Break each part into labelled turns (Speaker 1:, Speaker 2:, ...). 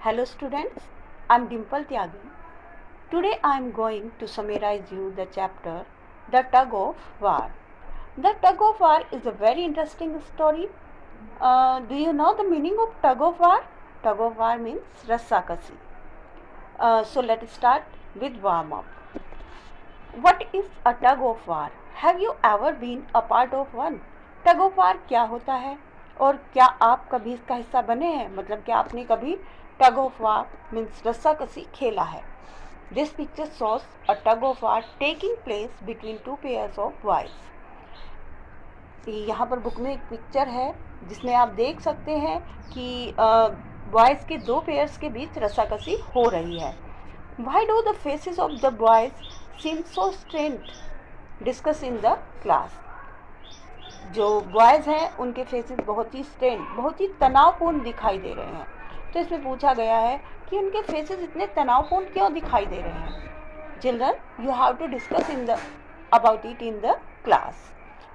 Speaker 1: Hello students, I am Dimple Tyagi. Today I am going to summarize you the chapter The Tug of War. The Tug of War is a very interesting story. Do you know the meaning of tug of war? Tug of war means rassakasi. So let us start with warm up. What is a tug of war? Have you ever been a part of one? Tug of war क्या होता है और क्या आप कभी इसका हिस्सा बने हैं? मतलब क्या आपने कभी tug of war means रस्साकसी खेला है? This picture shows a tug of war taking place between two pairs of boys. यहाँ पर बुक में एक पिक्चर है जिसमें आप देख सकते हैं कि बॉयज़ के दो पेयर्स के बीच रस्साकसी हो रही है. Why do the faces of the boys seem so strained? Discuss in the class. जो बॉयज़ हैं उनके फेसेस बहुत ही स्ट्रेन, बहुत ही तनावपूर्ण दिखाई दे रहे हैं. तो इसमें पूछा गया है कि उनके फेसेस इतने तनावपूर्ण क्यों दिखाई दे रहे हैं. Children, you have to discuss about it in the class.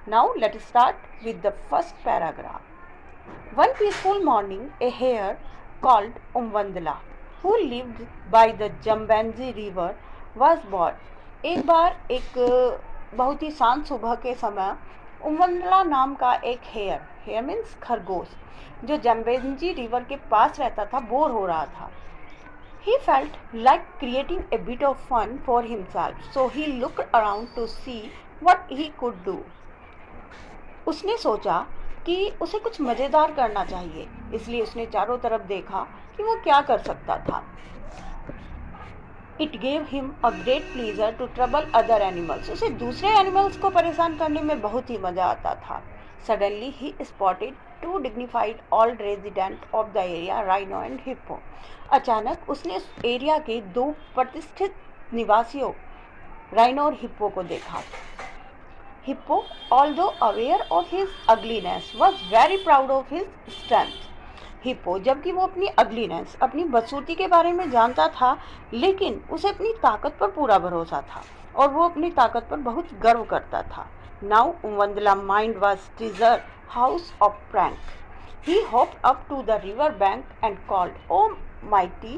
Speaker 1: Now let us start with the first paragraph. One peaceful morning, a hare called Umvandla, who lived by the Jambanji river, was born. एक बार एक बहुत ही शांत सुबह के समय उमवंदला नाम का एक हेयर मीन्स खरगोश, जो जम्बेंजी रिवर के पास रहता था, बोर हो रहा था. He felt like creating a bit of fun for himself, so he looked around to see what he could do. उसने सोचा कि उसे कुछ मज़ेदार करना चाहिए, इसलिए उसने चारों तरफ देखा कि वो क्या कर सकता था. It gave him a great pleasure to trouble other animals. उसे दूसरे एनिमल्स को परेशान करने में बहुत ही मज़ा आता था. Suddenly he spotted two dignified old residents of the area, Rhino and Hippo. अचानक उसने उस एरिया के दो प्रतिष्ठित निवासियों राइनो और हिप्पो को देखा. Hippo, although aware of his ugliness, was very proud of his strength. Hippo, जबकि वो अपनी अगलीनेस, अपनी बदसूरती के बारे में जानता था, लेकिन उसे अपनी ताकत पर पूरा भरोसा था और वो अपनी ताकत पर बहुत गर्व करता था. Now Umvundla mind was treasure house of prank. He hopped up to the river bank and called, "Oh mighty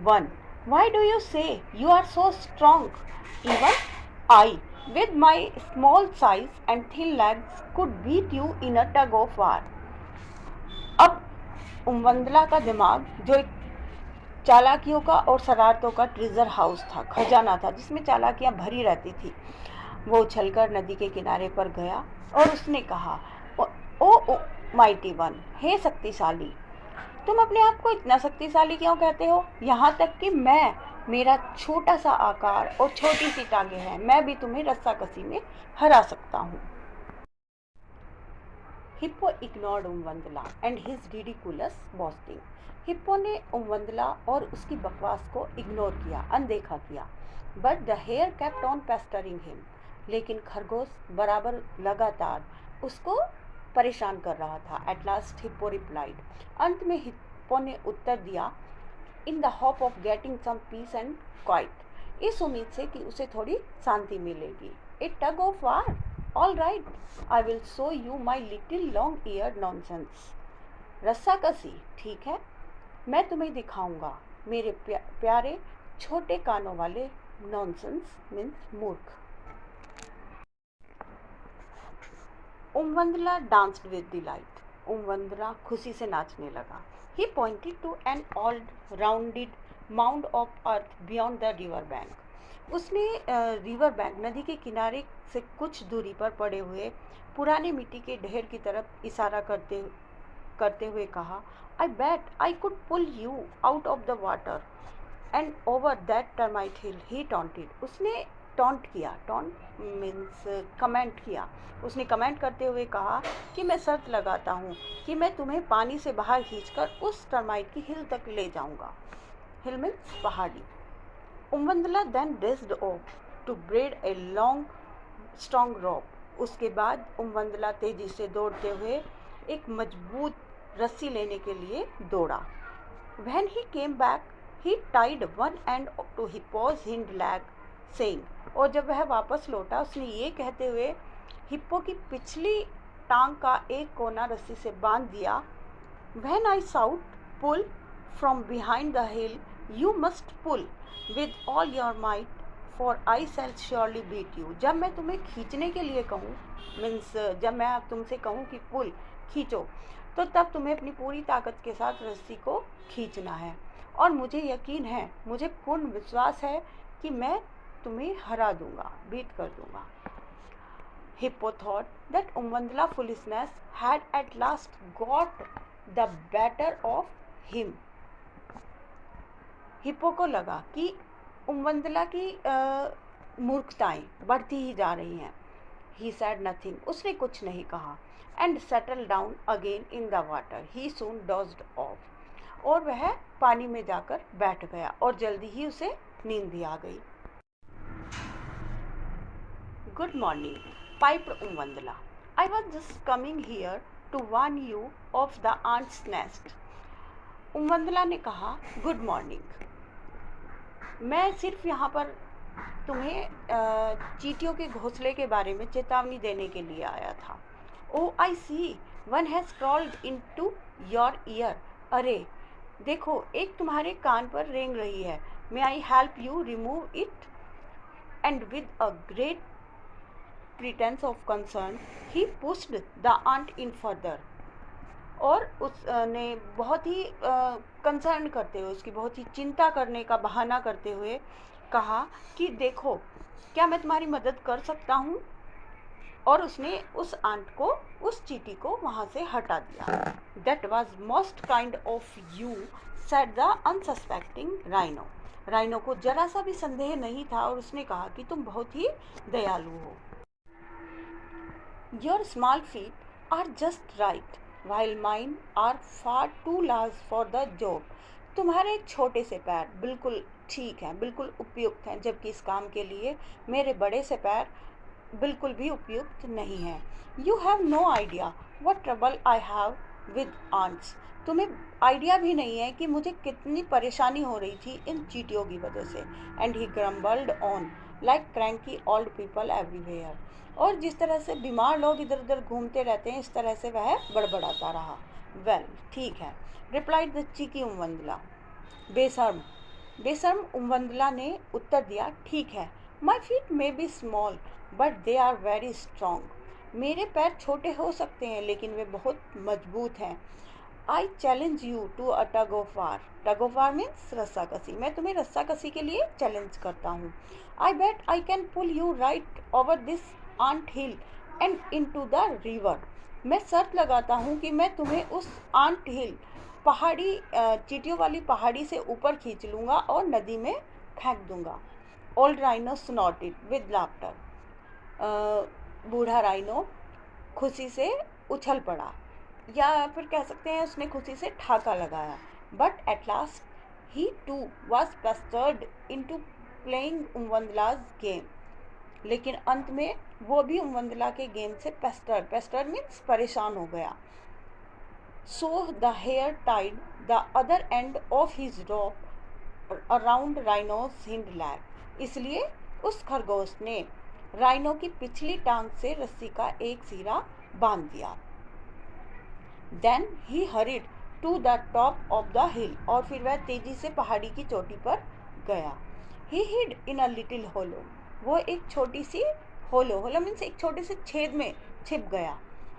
Speaker 1: one, why do you say you are so strong? Even I, with my small size and thin legs, could beat you in a tug of war." अब उमवंदला का दिमाग, जो एक चालाकियों का और शरारतों का treasure house था, खजाना था जिसमें चालाकियाँ भरी रहती थी, वो उछलकर नदी के किनारे पर गया और उसने कहा, ओ माइटी वन, हे शक्तिशाली, तुम अपने आप को इतना शक्तिशाली क्यों कहते हो? यहाँ तक कि मेरा छोटा सा आकार और छोटी सी टांगे हैं, मैं भी तुम्हें रस्साकसी में हरा सकता हूँ. Hippo ignored उमवंदला and his ridiculous boasting. Hippo ने उमवंदला और उसकी बकवास को इग्नोर किया, अनदेखा किया. But the hare kept on pestering him. लेकिन खरगोश बराबर लगातार उसको परेशान कर रहा था. At last Hippo replied. अंत में हिप्पो ने उत्तर दिया, in the hope of getting some peace and quiet. इस उम्मीद से कि उसे थोड़ी शांति मिलेगी. A tug of war. All right, I will show you my little long-eared nonsense. रस्साकसी, ठीक है, मैं तुम्हें दिखाऊंगा मेरे प्यारे छोटे कानों वाले नॉनसेंस मीन्स मूर्ख. उमवंदला डांस्ड विद डिलाइट. उमवंदला खुशी से नाचने लगा. He pointed to an old rounded mound of earth beyond the river bank. उसने रिवर बैंक, नदी के किनारे से कुछ दूरी पर पड़े हुए पुराने मिट्टी के ढेर की तरफ इशारा करते हुए कहा, I bet I could pull you out of the water and over that termite hill. He taunted. उसने टॉन्ट किया. टॉन्ट मीन्स कमेंट किया. उसने कमेंट करते हुए कहा कि मैं शर्त लगाता हूँ कि मैं तुम्हें पानी से बाहर खींचकर उस टर्माइट की हिल तक ले जाऊँगा. हिल मीन्स पहाड़ी. उमवंदला then raced off to braid a long strong rope. उसके बाद उमवंदला तेजी से दौड़ते हुए एक मजबूत रस्सी लेने के लिए दौड़ा. When he came back, he tied one end to Hippo's hind leg, saying, और जब वह वापस लौटा, उसने ये कहते हुए हिप्पो की पिछली टांग का एक कोना रस्सी से बांध दिया, When I shout pull, from behind the hill, you must pull with all your might, for I shall surely beat you. जब मैं तुम्हें खींचने के लिए कहूँ, मीन्स जब मैं तुमसे कहूँ कि पुल खींचो, तो तब तुम्हें अपनी पूरी ताकत के साथ रस्सी को खींचना है, और मुझे यकीन है, मुझे पूर्ण विश्वास है कि मैं तुम्हें हरा दूंगा, बीट कर दूंगा. Hippo thought that Umvandla foolishness had at last got the better of him. Hippo को लगा कि उमवंदला की मूर्खताएं बढ़ती ही जा रही हैं. He said nothing. उसने कुछ नहीं कहा. And settled down again in the water. He soon dozed off. और वह पानी में जाकर बैठ गया और जल्दी ही उसे नींद भी आ गई. Good morning, piped Umvandla. I was just coming here to warn you of the ant's nest. उमवंदला ने कहा, गुड मॉर्निंग. मैं सिर्फ यहाँ पर तुम्हें चींटियों के घोंसले के बारे में चेतावनी देने के लिए आया था. Oh I see, one has crawled into your ear. अरे देखो, एक तुम्हारे कान पर रेंग रही है. May I help you remove it? And with a great pretense of concern, he pushed the ant in further. और उसने बहुत ही कंसर्न करते हुए, उसकी बहुत ही चिंता करने का बहाना करते हुए कहा कि देखो, क्या मैं तुम्हारी मदद कर सकता हूँ? और उसने उस आंट को, उस चींटी को वहाँ से हटा दिया. That was most kind of you, said the unsuspecting rhino. Rhino को जरा सा भी संदेह नहीं था और उसने कहा कि तुम बहुत ही दयालु हो. Your small feet are just right, while mine are far too large for the job. तुम्हारे छोटे से पैर बिल्कुल ठीक हैं, बिल्कुल उपयुक्त हैं, जबकि इस काम के लिए मेरे बड़े से पैर बिल्कुल भी उपयुक्त नहीं हैं. You have no idea what trouble I have with ants. तुम्हें आइडिया भी नहीं है कि मुझे कितनी परेशानी हो रही थी इन चींटियों की वजह से. And he grumbled on like cranky old people everywhere. और जिस तरह से बीमार लोग इधर उधर घूमते रहते हैं, इस तरह से वह बड़बड़ाता रहा. वेल, ठीक है, रिप्लाइड द चीकी उमवंदला. बेशर्म उमवंदला ने उत्तर दिया, ठीक है. My feet may be small but they are very strong. मेरे पैर छोटे हो सकते हैं लेकिन वे बहुत मजबूत हैं. I challenge you to a tug of war. Tug of war means रस्साकसी. मैं तुम्हें रस्साकसी के लिए चैलेंज करता हूँ. I bet I can pull you right over this ant hill and into the river. मैं शर्त लगाता हूँ कि मैं तुम्हें उस आंट हिल, पहाड़ी, चींटियों वाली पहाड़ी से ऊपर खींच लूँगा और नदी में फेंक दूँगा. Old rhino स्नॉटेड with laughter. बूढ़ा राइनो खुशी से उछल पड़ा, या फिर कह सकते हैं उसने खुशी से ठाका लगाया. But at last he too was pestered into playing Umvundla's game. लेकिन अंत में वो भी उमवंदला के गेम से पेस्टर्ड मीन्स परेशान हो गया. So the hare tied the other end of his rope around rhino's hind leg. इसलिए उस खरगोश ने राइनो की पिछली टांग से रस्सी का एक सिरा बांध दिया. Then he hurried to the top of the hill. और फिर वह तेजी से पहाड़ी की चोटी पर गया. He hid in a little hollow. वो एक छोटी सी होलो मीन्स एक छोटे से छेद में छिप गया.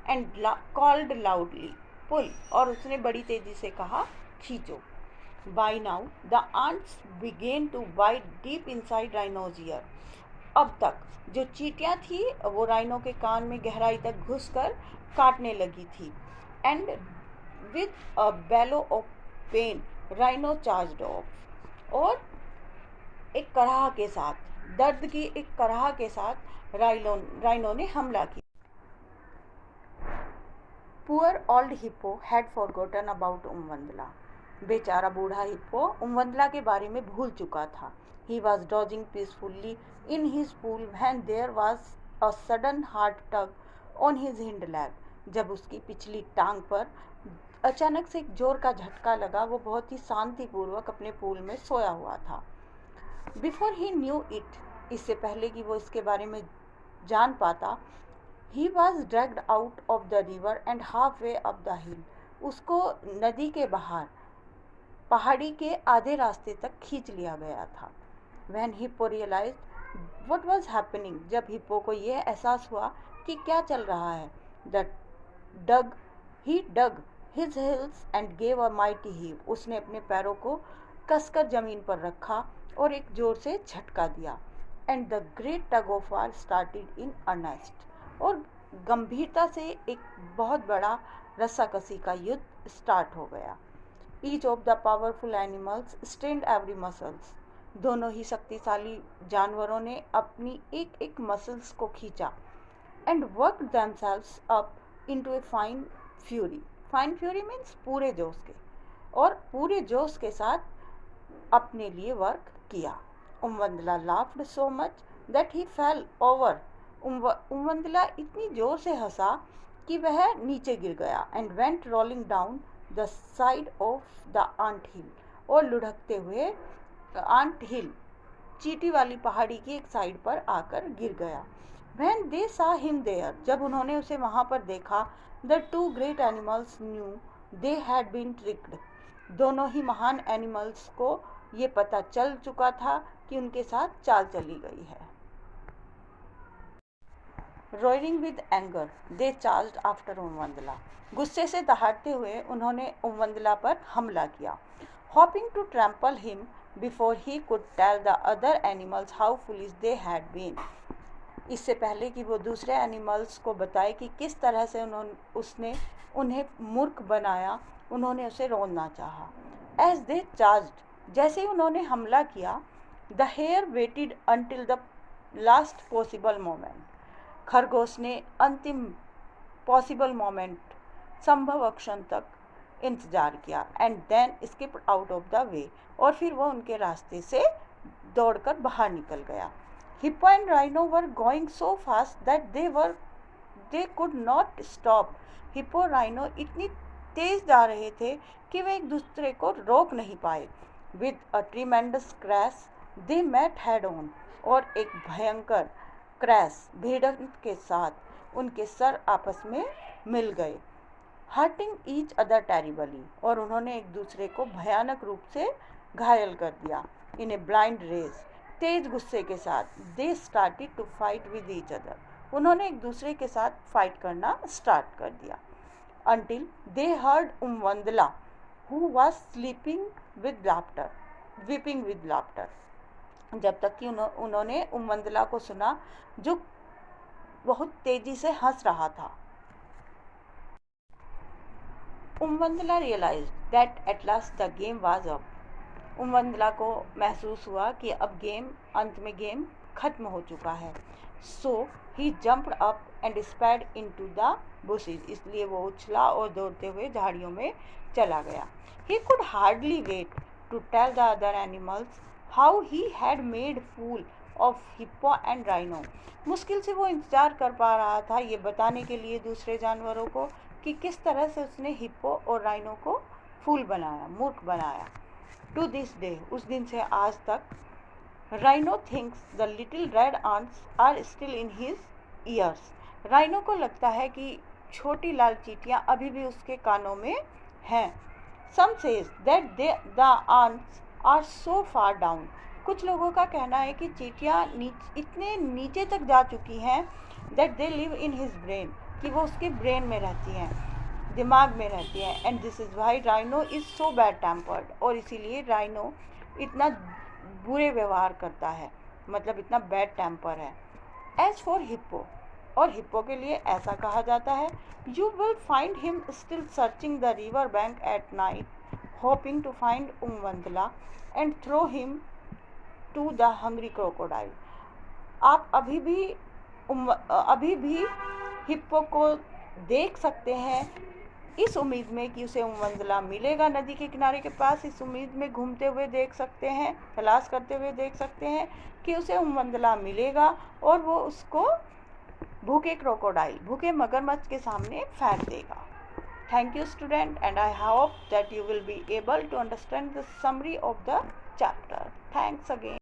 Speaker 1: And called loudly pull. और उसने बड़ी तेजी से कहा, खींचो. By now the ants began to bite deep inside rhino's ear. अब तक जो चींटियाँ थी वो राइनो के कान में गहराई तक घुसकर काटने लगी थी. And with a bellow of pain rhino charged off. और एक कराह के साथ, दर्द की एक कराह के साथ राइनो ने हमला किया. Poor old hippo had forgotten about Umvundla. बेचारा बूढ़ा हिप्पो उमवंदला के बारे में भूल चुका था. He was dozing peacefully in his pool when there was a sudden hard tug on his hind leg. जब उसकी पिछली टांग पर अचानक से एक जोर का झटका लगा, वो बहुत ही शांतिपूर्वक अपने पूल में सोया हुआ था. बिफोर ही न्यू इट, इससे पहले कि वो इसके बारे में जान पाता, he was dragged out of the river and half way up the हिल. उसको नदी के बाहर पहाड़ी के आधे रास्ते तक खींच लिया गया था। When Hippo realized what was happening, जब हिप्पो को यह एहसास हुआ कि क्या चल रहा है, he dug his heels and gave a mighty heave. उसने अपने पैरों को कसकर जमीन पर रखा और एक जोर से झटका दिया। And the great tug of war started in earnest. और गंभीरता से एक बहुत बड़ा रस्साकसी का युद्ध स्टार्ट हो गया। Each of the powerful animals strained every muscles. दोनों ही शक्तिशाली जानवरों ने अपनी एक एक मसल्स को खींचा। And worked themselves up into a fine fury. Fine fury means पूरे जोश के, और पूरे जोश के साथ अपने लिए वर्क किया। उमवंदला laughed so much that he fell over. उमवंदला इतनी जोर से हंसा कि वह नीचे गिर गया। And went rolling down the side of the ant hill. और लुढ़कते हुए आंट हिल, चीटी वाली पहाड़ी की एक साइड पर आकर गिर गया। When they saw him there, जब उन्होंने उसे वहाँ पर देखा, the two great animals knew they had been tricked. दोनों ही महान एनिमल्स को ये पता चल चुका था कि उनके साथ चाल चली गई है। Roaring with anger, they charged after उमवंदला. गुस्से से दहाड़ते हुए उन्होंने उमवंदला पर हमला किया। Hoping to trample him before he could tell the other animals how foolish they had been. इससे पहले कि वो दूसरे एनिमल्स को बताए कि किस तरह से उसने उन्हें मूर्ख बनाया, उन्होंने उसे रोकना चाहा। As they charged, जैसे ही उन्होंने हमला किया, the hare waited until the last possible moment. खरगोश ने अंतिम पॉसिबल मोमेंट, संभव क्षण तक इंतजार किया। And then skipped out of the way, और फिर वो उनके रास्ते से दौड़कर बाहर निकल गया। Hippo and rhino were going so fast that they could not stop. Hippo और राइनो इतनी तेज जा रहे थे कि वे एक दूसरे को रोक नहीं पाए. With a tremendous crash they met head on, और एक भयंकर क्रैश, भिड़ंत के साथ उनके सर आपस में मिल गए. हर्टिंग ईच अदर टेरिबली, और उन्होंने एक दूसरे को भयानक रूप से घायल कर दिया. इन ए ब्लाइंड रेस, तेज गुस्से के साथ, they started to fight with each other, उन्होंने एक दूसरे के साथ फाइट करना स्टार्ट कर दिया. until they heard उमवंदला who was weeping with laughter, जब तक कि उन्होंने उमवंदला को सुना जो बहुत तेजी से हंस रहा था. उमवंदला realized that at last the game was up. उमवंदला को महसूस हुआ कि अब अंत में गेम खत्म हो चुका है. So he jumped up and sped into the bushes. इसलिए वो उछला और दौड़ते हुए झाड़ियों में चला गया. He could hardly wait to tell the other animals how he had made fool of Hippo and Rhino. मुश्किल से वो इंतजार कर पा रहा था ये बताने के लिए दूसरे जानवरों को कि किस तरह से उसने हिप्पो और राइनो को फूल बनाया, मूर्ख बनाया. To this day, उस दिन से आज तक, Rhino thinks the little red ants are still in his ears. Rhino को लगता है कि छोटी लाल चींटियां अभी भी उसके कानों में हैं. Some says that the ants are so far down. कुछ लोगों का कहना है कि चींटियां इतने नीचे तक जा चुकी हैं that they live in his brain, कि वो उसके ब्रेन में रहती हैं, दिमाग में रहती हैं. And this is why rhino is so bad tempered, और इसीलिए राइनो इतना बुरे व्यवहार करता है, मतलब इतना बैड टेम्पर है. एज फॉर हिप्पो, और हिप्पो के लिए ऐसा कहा जाता है, you will find him still searching the river bank at night, hoping to find Umvundla and throw him to the hungry crocodile. आप अभी भी हिप्पो को देख सकते हैं, इस उम्मीद में कि उसे उमवंदला मिलेगा नदी के किनारे के पास. इस उम्मीद में घूमते हुए देख सकते हैं, तलाश करते हुए देख सकते हैं कि उसे उमवंदला मिलेगा और वो उसको भूखे मगरमच्छ के सामने फेंक देगा. Thank you student, and I hope that you will be able to understand the summary of the chapter. Thanks again.